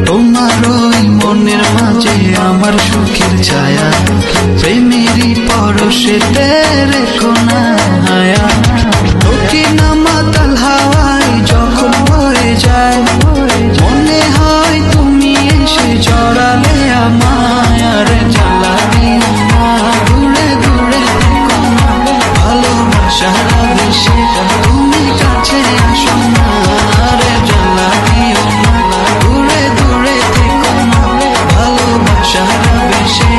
তোমার ওই মনের মাঝে আমার সুখের ছায়া, প্রেমেরই পরশেতে রেখো না হায়া। দক্ষিণা মাতাল হাওয়ায় যখন বয়ে যায়, মনে হয় তুমি এসে জড়ালে আমায়। আর জ্বালা দিও না, দূরে দূরে থেকো না, ভালোবাসার আবেশে তুমি কাছে আসো না। আর জ্বালা দিও না, দূরে দূরে থেকো না, ভালোবাসার আবেশে